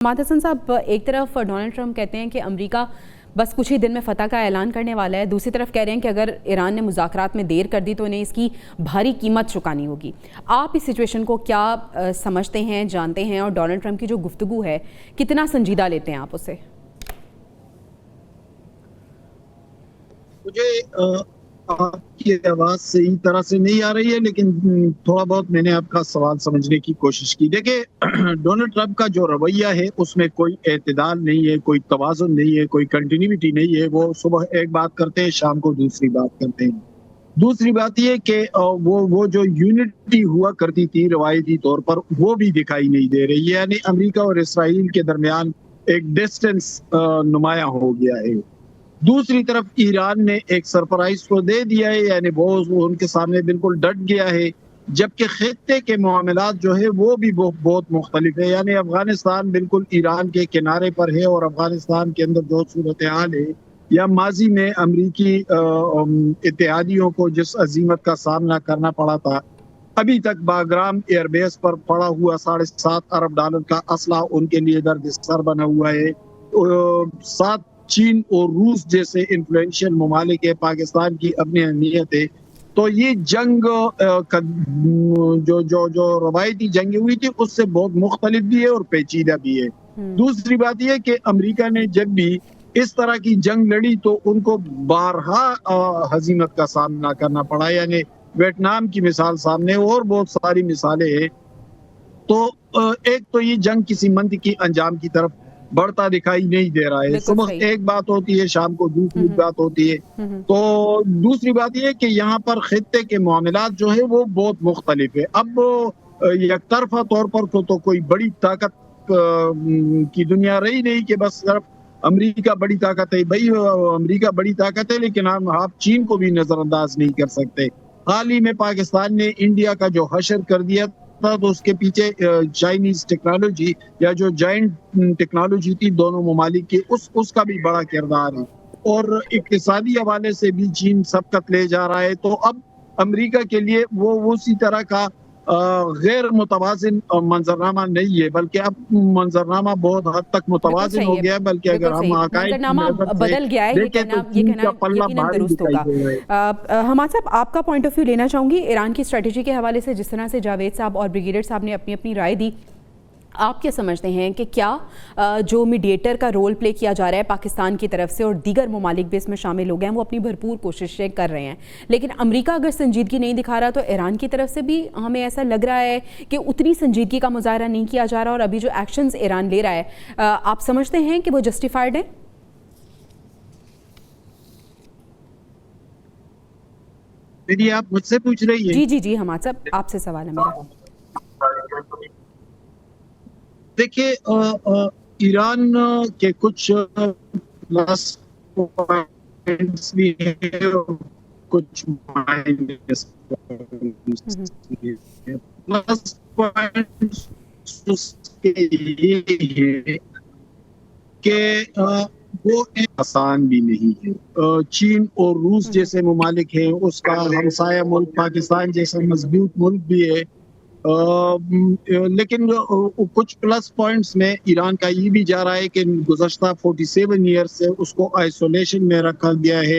हमाद हसन साहब, एक तरफ डोनाल्ड ट्रंप कहते हैं कि अमेरिका बस कुछ ही दिन में फ़तह का ऐलान करने वाला है, दूसरी तरफ कह रहे हैं कि अगर ईरान ने मुज़ाकरात में देर कर दी तो इन्हें इसकी भारी कीमत चुकानी होगी। आप इस सिचुएशन को क्या समझते हैं, जानते हैं, और डोनाल्ड ट्रंप की जो गुफ्तगू है कितना संजीदा लेते हैं आप उसे? मुझे आपकी आवाज सही तरह से नहीं आ रही है, लेकिन थोड़ा बहुत मैंने आपका सवाल समझने की कोशिश की। देखिए, डोनाल्ड ट्रंप का जो रवैया है उसमें कोई एतदाल नहीं है, कोई तवाज़ुन नहीं है, कोई कंटिन्यूटी नहीं है। वो सुबह एक बात करते हैं, शाम को दूसरी बात करते हैं। दूसरी बात ये कि वो जो यूनिटी हुआ करती थी रवायती तौर पर, वो भी दिखाई नहीं दे रही है। यानी अमेरिका और इसराइल के दरमियान एक डिस्टेंस नुमाया हो गया है। दूसरी तरफ ईरान ने एक सरप्राइज को दे दिया है, यानी वो उनके सामने बिल्कुल डट गया है, जबकि खित्ते के मामलात जो है वो भी बहुत मुख्तलिफ है। यानी अफगानिस्तान बिल्कुल ईरान के किनारे पर है, और अफगानिस्तान के अंदर जो सूरत हाल है, या माजी में अमरीकी इत्तेहादियों को जिस अजीमत का सामना करना पड़ा था, अभी तक बाग्राम एयरबेस पर पड़ा हुआ $7.5 अरब का असला उनके लिए दर्द-ए-सर बना हुआ है। साथ चीन और रूस जैसे इन्फ्लुएंशियल ममालिक है, पाकिस्तान की अपनी अहमियत है। तो ये जंग जो रवायती जंग हुई थी उससे बहुत मुख्तलिफ भी है और पेचीदा भी है। दूसरी बात यह कि अमेरिका ने जब भी इस तरह की जंग लड़ी तो उनको बारहा हजीमत का सामना करना पड़ा। यानी वियतनाम की मिसाल सामने, और बहुत सारी मिसालें हैं। तो एक तो ये जंग किसी मंतकी अंजाम की तरफ बढ़ता दिखाई नहीं दे रहा है। सुबह एक बात होती है, शाम को दूसरी बात होती है। तो दूसरी बात यह कि यहाँ पर खित्ते के मामलात जो है वो बहुत मुख्तलिफ है। अब एक तरफा तौर पर तो कोई बड़ी ताकत की दुनिया रही नहीं कि बस सिर्फ अमेरिका बड़ी ताकत है। भाई, अमेरिका बड़ी ताकत है, लेकिन हम आप चीन को भी नजरअंदाज नहीं कर सकते। हाल ही में पाकिस्तान ने इंडिया का जो हशर कर दिया था, तो उसके पीछे चाइनीज टेक्नोलॉजी या जो जायंट टेक्नोलॉजी थी दोनों ममालिक की, उसका भी बड़ा किरदार है। और इक्तिसादी हवाले से भी चीन सबकत ले जा रहा है। तो अब अमेरिका के लिए वो उसी तरह का गैर मुतवाजिन मंजरनामा नहीं है, बल्कि अब मंजरनामा बहुत हद तक मुतवाजिन हो गया है। बल्कि अगर हम बदल गया है, ये कहना यकीनन दुरुस्त होगा। हमाद साहब, आपका पॉइंट ऑफ व्यू लेना चाहूंगी ईरान की स्ट्रेटेजी के हवाले से। जिस तरह से जावेद साहब और ब्रिगेडियर साहब ने अपनी अपनी राय दी, आप क्या समझते हैं कि क्या जो मीडिएटर का रोल प्ले किया जा रहा है पाकिस्तान की तरफ से, और दीगर ममालिक भी इसमें शामिल हो गए हैं, वो अपनी भरपूर कोशिशें कर रहे हैं, लेकिन अमेरिका अगर संजीदगी नहीं दिखा रहा तो ईरान की तरफ से भी हमें ऐसा लग रहा है कि उतनी संजीदगी का मुजाहरा नहीं किया जा रहा, और अभी जो एक्शंस ईरान ले रहा है, आप समझते हैं कि वो जस्टिफाइड है? मेरी आप मुझसे पूछ रही है? जी हमाद साहब, आपसे सवाल है मेरा। देखिए, ईरान के कुछ प्लस पॉइंट्स भी हैं और कुछ माइनस पॉइंट्स भी हैं। प्लस पॉइंट्स उसके ये है कि वो आसान भी नहीं है। चीन और रूस जैसे ममालिक हैं, उसका हमसाया मुल्क पाकिस्तान जैसा मजबूत मुल्क भी है। लेकिन कुछ प्लस पॉइंट्स में ईरान का ये भी जा रहा है कि गुज़श्ता 47 ईयर से उसको आइसोलेशन में रखा गया है।